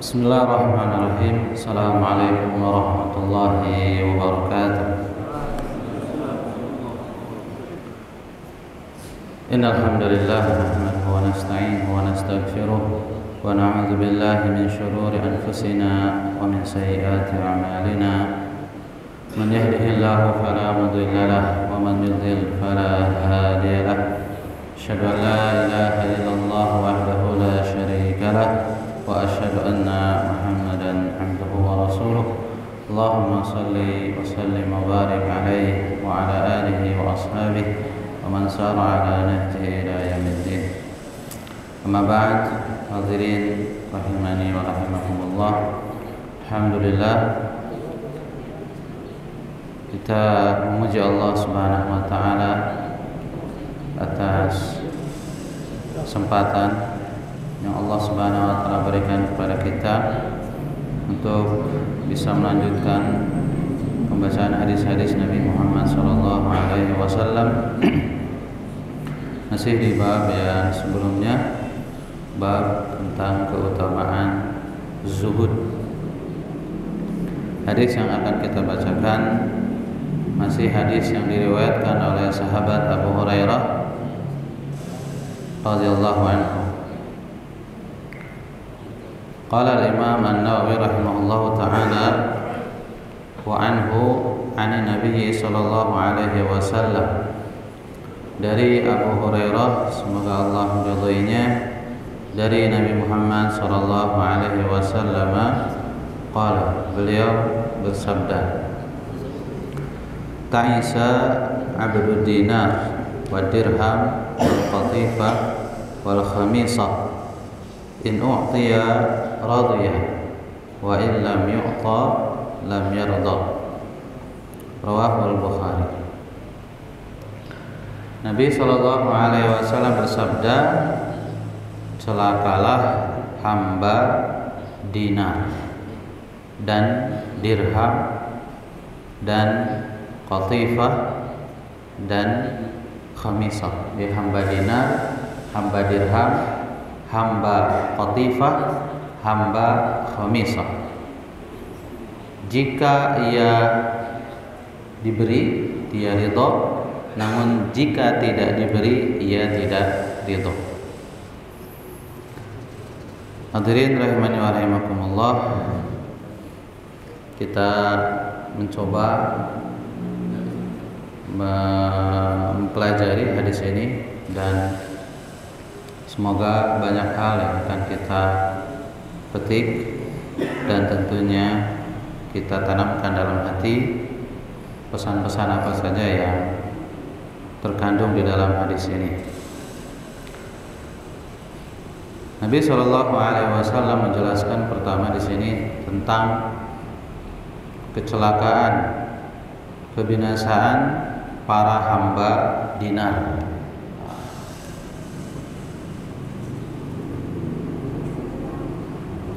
Bismillahirrahmanirrahim. Assalamualaikum warahmatullahi wabarakatuh. Innal hamdalillah nahmaduhu wa nasta'inuhu wa nastaghfiruh wa na'udzu billahi min shururi anfusina wa min sayyiati a'malina. Man yahdihillahu fala mudilla lahu wa man yudlil fala hadiya lahu. Asyhadu an la ilaha illallah wahdahu la syarika lahu wa asyhadu anna Muhammadan abduhu wa rasuluh. Allahumma shalli wa sallim wa barik alaihi wa ala alihi wa ashabihi wa man sara ala nahjihi ila yaumiddin. Amma ba'd, hadirin rahimani wa rahimakumullah. Alhamdulillah, kita memuji Allah Subhanahu wa taala atas kesempatan yang Allah Subhanahu wa taala berikan kepada kita untuk bisa melanjutkan pembacaan hadis-hadis Nabi Muhammad sallallahu alaihi wasallam. Masih di bab yang sebelumnya, bab tentang keutamaan zuhud. Hadis yang akan kita bacakan masih hadis yang diriwayatkan oleh sahabat Abu Hurairah radhiyallahu anhu. Qala al-Imam An-Nawawi rahimahullahu ta'ala wa anhu 'ani Nabi sallallahu alaihi wasallam, dari Abu Hurairah, semoga Allah meridhoinya, dari Nabi Muhammad sallallahu alaihi wasallam, qala, beliau bersabda, ta'isa 'abdud dinar wa dirham wal qatifah wal khamisah in u'tiya radiyah wa in lam yu'ta lam yarda. Rawahul Bukhari. Nabi sallallahu alaihi wasallam bersabda, celakalah hamba dinar dan dirham dan qatifah dan khamisah. Di hamba dinar, hamba dirham, hamba qatifah, hamba khamisah. Jika ia diberi, dia ridho, namun jika tidak diberi, ia tidak ridho. Hadirin rahimani wa rahimakumullah, kita mencoba mempelajari hadis ini dan semoga banyak hal yang akan kita petik dan tentunya kita tanamkan dalam hati pesan-pesan apa saja yang terkandung di dalam hadis ini. Nabi Shallallahu Alaihi Wasallam menjelaskan pertama di sini tentang kecelakaan, kebinasaan para hamba dinar.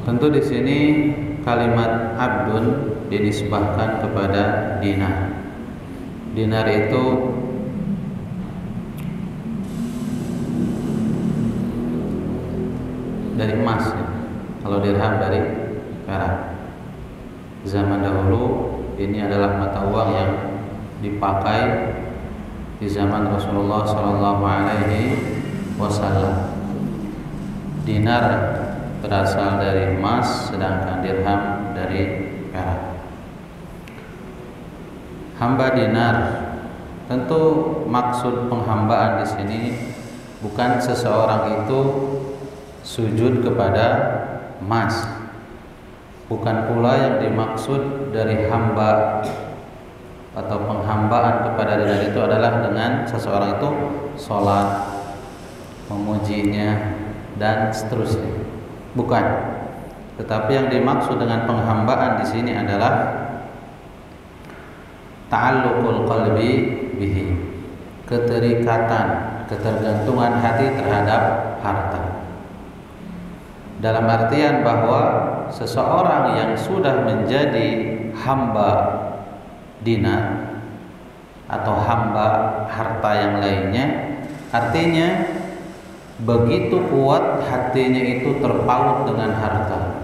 Tentu di sini kalimat abdun dinisbahkan kepada dinar. Dinar itu dari emas, ya. Kalau dirham dari perak. Zaman dahulu ini adalah mata uang yang dipakai di zaman Rasulullah Sallallahu Alaihi Wasallam. Dinar berasal dari emas, sedangkan dirham dari perak. Hamba dinar, tentu maksud penghambaan di sini bukan seseorang itu sujud kepada emas, bukan pula yang dimaksud dari hamba atau penghambaan kepada dinar itu adalah dengan seseorang itu sholat, memujinya dan seterusnya. Bukan. Tetapi yang dimaksud dengan penghambaan di sini adalah ta'alluqul qalbi bihi, keterikatan, ketergantungan hati terhadap harta. Dalam artian bahwa seseorang yang sudah menjadi hamba dinar atau hamba harta yang lainnya, artinya begitu kuat hatinya itu terpaut dengan harta.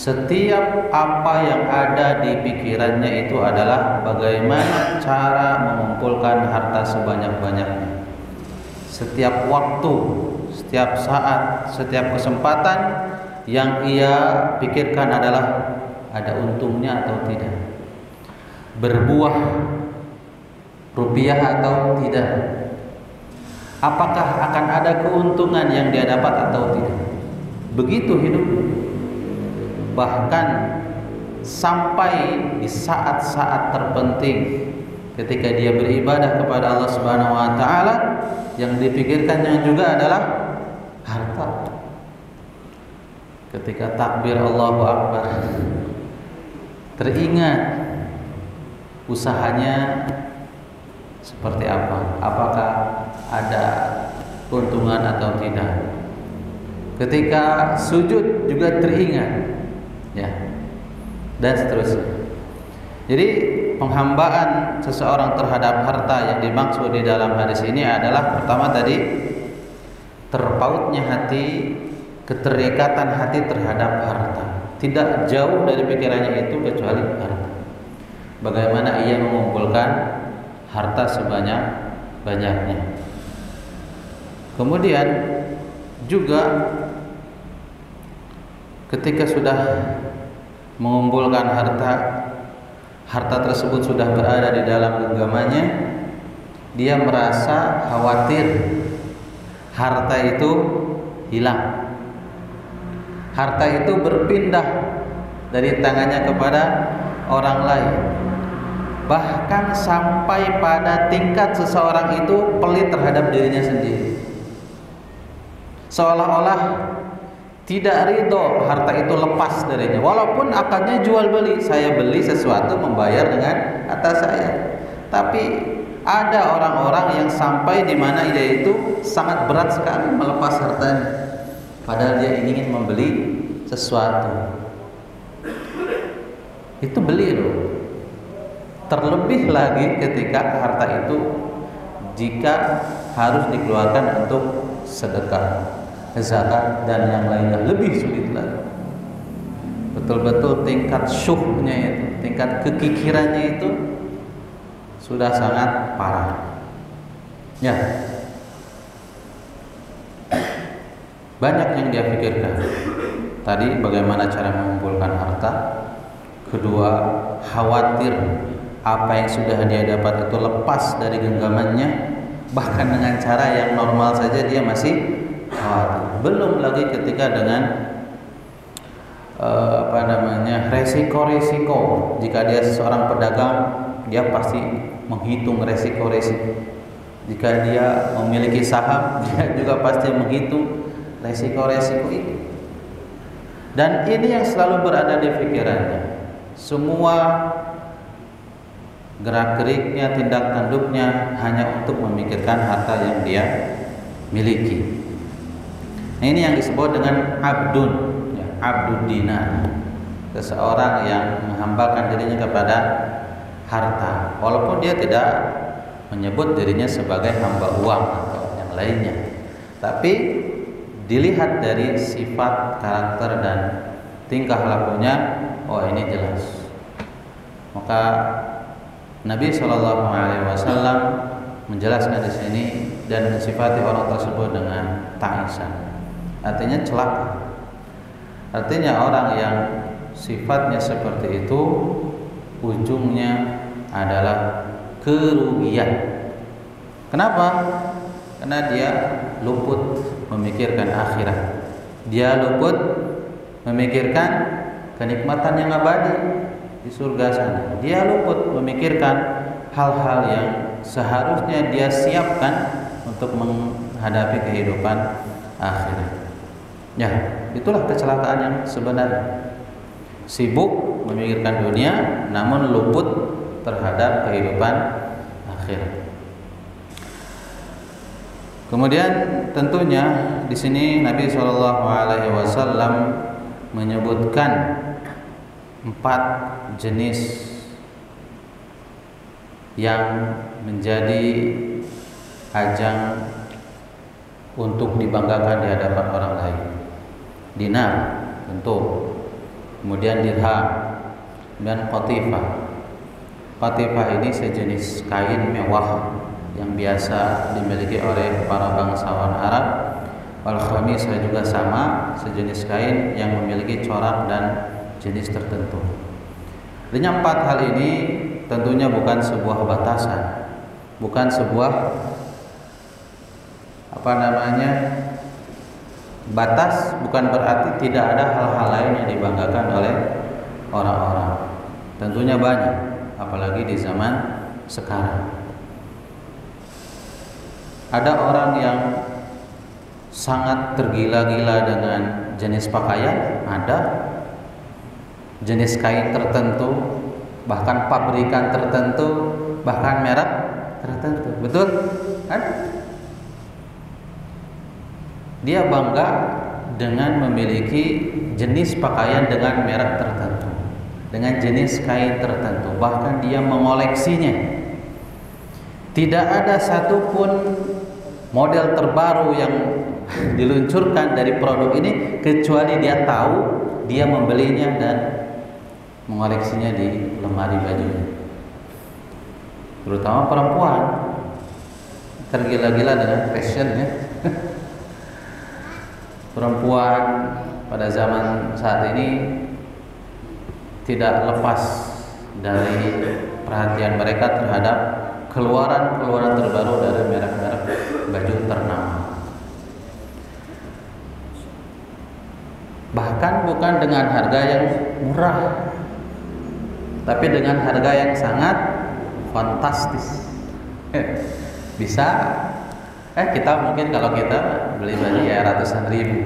Setiap apa yang ada di pikirannya itu adalah bagaimana cara mengumpulkan harta sebanyak-banyaknya. Setiap waktu, setiap saat, setiap kesempatan yang ia pikirkan adalah ada untungnya atau tidak, berbuah rupiah atau tidak, apakah akan ada keuntungan yang dia dapat atau tidak. Begitu hidup. Bahkan sampai di saat-saat terpenting ketika dia beribadah kepada Allah Subhanahu wa taala, yang dipikirkannya juga adalah harta. Ketika takbir Allahu Akbar, teringat usahanya seperti apa, apakah ada keuntungan atau tidak. Ketika sujud juga teringat, ya, dan seterusnya. Jadi penghambaan seseorang terhadap harta yang dimaksud di dalam hadis ini adalah pertama tadi terpautnya hati, keterikatan hati terhadap harta. Tidak jauh dari pikirannya itu kecuali harta. Bagaimana ia mengumpulkan harta sebanyak-banyaknya. Kemudian juga ketika sudah mengumpulkan harta tersebut sudah berada di dalam genggamannya, dia merasa khawatir harta itu hilang. Harta itu berpindah dari tangannya kepada orang lain. Bahkan sampai pada tingkat seseorang itu pelit terhadap dirinya sendiri. Seolah-olah tidak ridho harta itu lepas darinya, walaupun akadnya jual beli. Saya beli sesuatu, membayar dengan harta saya. Tapi ada orang-orang yang sampai di mana dia itu sangat berat sekali melepas hartanya, padahal dia ingin membeli sesuatu. Itu beli loh. Terlebih lagi ketika harta itu jika harus dikeluarkan untuk sedekah, zakat dan yang lainnya, lebih sulit lagi. Betul-betul tingkat syuhnya itu, tingkat kekikirannya itu sudah sangat parah. Ya, banyak yang dia pikirkan. Tadi bagaimana cara mengumpulkan harta. Kedua, khawatir apa yang sudah dia dapat itu lepas dari genggamannya. Bahkan dengan cara yang normal saja dia masih khawatir. Belum lagi ketika dengan resiko-resiko. Jika dia seorang pedagang, dia pasti menghitung resiko-resiko. Jika dia memiliki saham, dia juga pasti menghitung resiko-resiko itu. Dan ini yang selalu berada di pikirannya. Semua gerak-geriknya, tindak tanduknya hanya untuk memikirkan harta yang dia miliki. Nah, ini yang disebut dengan abdun, ya, abdud dinar. Seseorang yang menghambakan dirinya kepada harta, walaupun dia tidak menyebut dirinya sebagai hamba uang atau yang lainnya. Tapi dilihat dari sifat, karakter dan tingkah lakunya, oh ini jelas. Maka Nabi SAW menjelaskan di sini dan mensifati orang tersebut dengan ta'isan. Artinya celaka. Artinya orang yang sifatnya seperti itu ujungnya adalah kerugian. Kenapa? Karena dia luput memikirkan akhirat. Dia luput memikirkan kenikmatan yang abadi di surga sana. Dia luput memikirkan hal-hal yang seharusnya dia siapkan untuk menghadapi kehidupan akhirat. Ya, itulah kecelakaan yang sebenarnya. Sibuk memikirkan dunia namun luput terhadap kehidupan akhirat. Kemudian tentunya di sini Nabi SAW menyebutkan 4 jenis yang menjadi ajang untuk dibanggakan di hadapan orang lain. Dinar, tentu. kemudian dirham, dan qatifah. Qatifah ini sejenis kain mewah yang biasa dimiliki oleh para bangsawan Arab. Wal khamisah juga sama, sejenis kain yang memiliki corak dan jenis tertentu. Dengan 4 hal ini tentunya bukan sebuah batasan, bukan sebuah batas, bukan berarti tidak ada hal-hal lain yang dibanggakan oleh orang-orang. Tentunya banyak, apalagi di zaman sekarang. Ada orang yang sangat tergila-gila dengan jenis pakaian, ada jenis kain tertentu, bahkan pabrikan tertentu, bahkan merek tertentu. Betul? Ada. Dia bangga dengan memiliki jenis pakaian dengan merek tertentu, dengan jenis kain tertentu, bahkan dia mengoleksinya. Tidak ada satupun model terbaru yang diluncurkan dari produk ini kecuali dia tahu, dia membelinya dan mengoleksinya di lemari bajunya. Terutama perempuan tergila-gila dengan fashionnya. Perempuan pada zaman saat ini tidak lepas dari perhatian mereka terhadap keluaran terbaru dari merek-merek baju ternama. Bahkan bukan dengan harga yang murah, tapi dengan harga yang sangat fantastis. Bisa kita mungkin kalau kita beli baju ya ratusan ribu,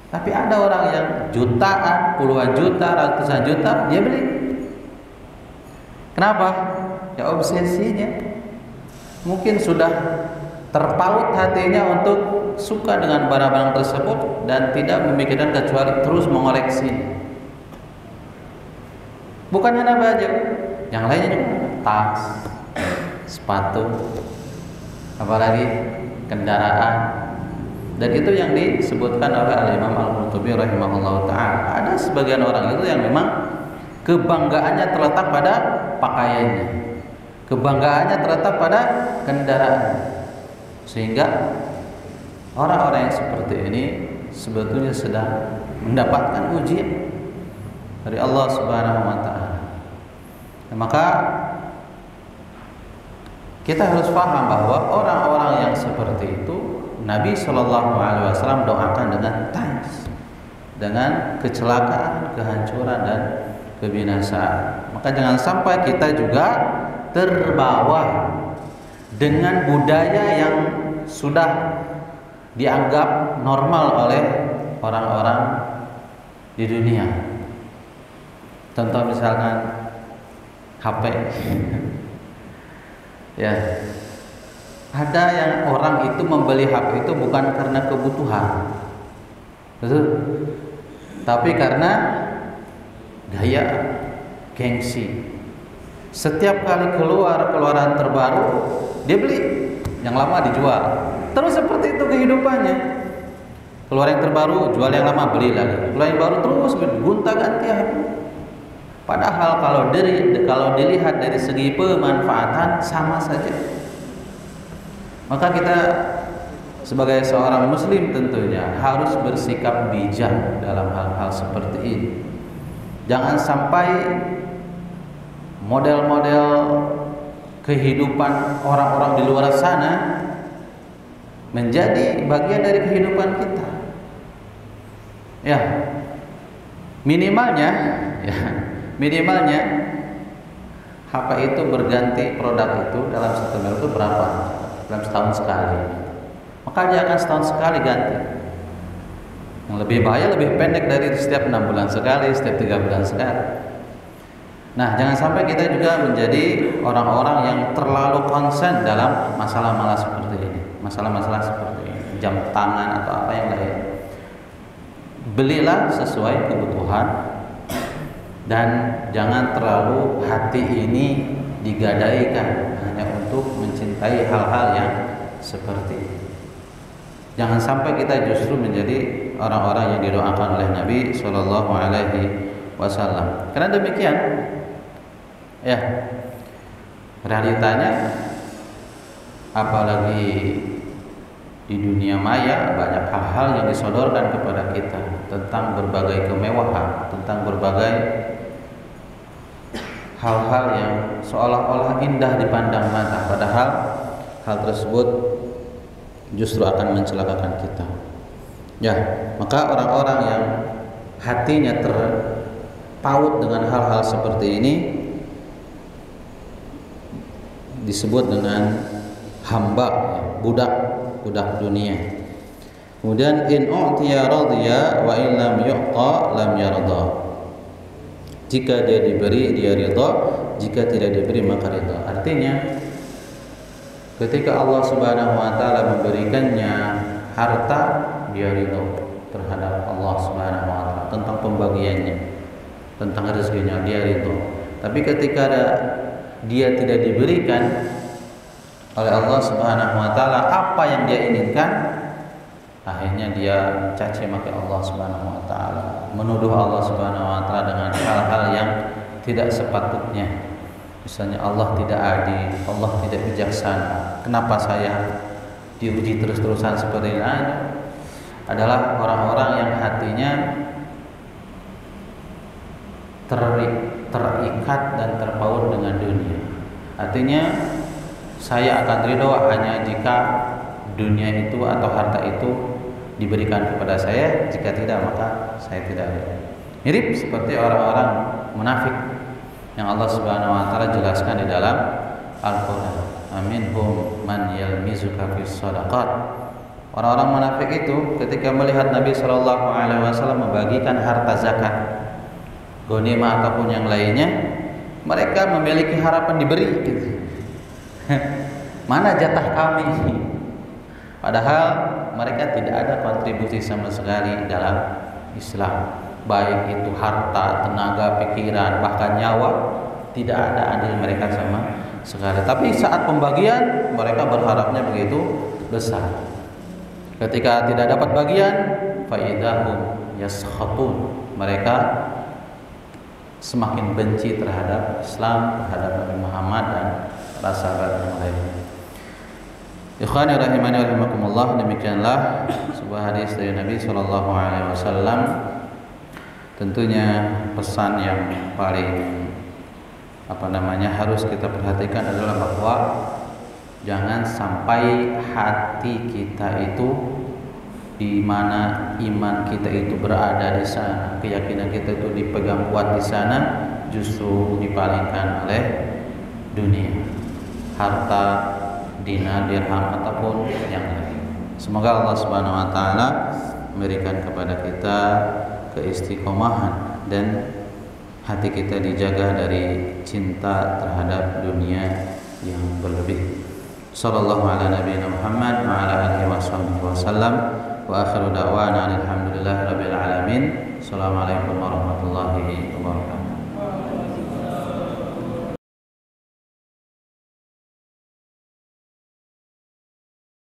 tapi ada orang yang jutaan, puluhan juta, ratusan juta dia beli. Kenapa? Ya obsesinya. Mungkin sudah terpaut hatinya untuk suka dengan barang-barang tersebut dan tidak memikirkan kecuali terus mengoleksi. Bukan hanya baju, yang lainnya juga tas, sepatu, apalagi kendaraan. Dan itu yang disebutkan oleh Al-Imam Al-Qurtubi rahimahullah ta'ala. Ada sebagian orang itu yang memang kebanggaannya terletak pada pakaiannya, kebanggaannya terletak pada kendaraan, sehingga orang-orang yang seperti ini sebetulnya sedang mendapatkan ujian dari Allah Subhanahu wa ta'ala. Maka kita harus paham bahwa orang-orang yang seperti itu Nabi SAW doakan dengan tangis, dengan kecelakaan, kehancuran dan kebinasaan. Maka jangan sampai kita juga terbawa dengan budaya yang sudah dianggap normal oleh orang-orang di dunia. Contoh misalkan HP. Ya, ada yang orang itu membeli HP itu bukan karena kebutuhan, betul, tapi karena gaya, gengsi. Setiap kali keluaran terbaru dia beli, yang lama dijual. Terus seperti itu kehidupannya. Keluar yang terbaru, jual yang lama, beli lagi. Keluar yang baru, terus gonta-ganti HP. Padahal kalau dilihat dari segi pemanfaatan sama saja. Maka kita sebagai seorang muslim tentunya harus bersikap bijak dalam hal-hal seperti ini. Jangan sampai model-model kehidupan orang-orang di luar sana menjadi bagian dari kehidupan kita. Ya, minimalnya HP itu berganti produk itu dalam satu minggu itu berapa? Dalam setahun sekali. Maka jangan setahun sekali ganti. Yang lebih bahaya lebih pendek dari setiap 6 bulan sekali, setiap 3 bulan sekali. Nah, jangan sampai kita juga menjadi orang-orang yang terlalu konsen dalam masalah-masalah seperti ini. Masalah-masalah seperti ini, jam tangan atau apa yang lain. Belilah sesuai kebutuhan. Dan jangan terlalu hati ini digadaikan hanya untuk mencintai hal-hal yang seperti ini. Jangan sampai kita justru menjadi orang-orang yang didoakan oleh Nabi Shallallahu Alaihi Wasallam. Karena demikian, ya realitanya, apalagi di dunia maya banyak hal-hal yang disodorkan kepada kita tentang berbagai kemewahan, tentang berbagai hal-hal yang seolah-olah indah dipandang mata, padahal hal tersebut justru akan mencelakakan kita. Ya, maka orang-orang yang hatinya terpaut dengan hal-hal seperti ini disebut dengan hamba, budak dunia. Kemudian in u'tiya radiya wa in lam yu'ta lam yarda. Jika dia diberi dia ridha, jika tidak diberi maka ridha. Artinya ketika Allah Subhanahu wa taala memberikannya harta, dia ridha terhadap Allah Subhanahu wa taala tentang pembagiannya, tentang rezekinya, dia ridha. Tapi ketika dia tidak diberikan oleh Allah Subhanahu wa taala apa yang dia inginkan, akhirnya dia caci maki Allah Subhanahu wa taala, menuduh Allah Subhanahu wa taala dengan hal-hal yang tidak sepatutnya. Misalnya Allah tidak adil, Allah tidak bijaksana. Kenapa saya diuji terus-terusan seperti ini? Adalah orang-orang yang hatinya terikat dan terpaut dengan dunia. Artinya saya akan ridho hanya jika dunia itu atau harta itu diberikan kepada saya, jika tidak maka saya tidak ridho. Mirip seperti orang-orang munafik yang Allah Subhanahu wa taala jelaskan di dalam Al-Qur'an. Aminhum man yalmizuka fis shadaqat. Orang-orang munafik itu ketika melihat Nabi Shallallahu alaihi wasallam membagikan harta zakat, ghanimah ataupun yang lainnya, mereka memiliki harapan diberi gitu. Mana jatah kami? Padahal mereka tidak ada kontribusi sama sekali dalam Islam. Baik itu harta, tenaga, pikiran, bahkan nyawa, tidak ada andil mereka sama sekali. Tapi saat pembagian mereka berharapnya begitu besar. Ketika tidak dapat bagian, faidahum yaskhatun. Mereka semakin benci terhadap Islam, terhadap Nabi Muhammad dan para sahabat yang lainnya. Ikhwani rahimani wa rahimakumullah, demikianlah sebuah hadis dari Nabi sallallahu alaihi wasallam. Tentunya pesan yang paling harus kita perhatikan adalah bahwa jangan sampai hati kita itu di mana iman kita itu berada di sana, keyakinan kita itu dipegang kuat di sana, justru dipalingkan oleh dunia, harta, dinar, dirham ataupun yang lain. Semoga Allah Subhanahu wa taala memberikan kepada kita keistiqomahan dan hati kita dijaga dari cinta terhadap dunia yang berlebih. Sallallahu ala nabiyina Muhammad wa ala alihi wasallam wa akhiru da'wana alhamdulillahi rabbil alamin. Assalamualaikum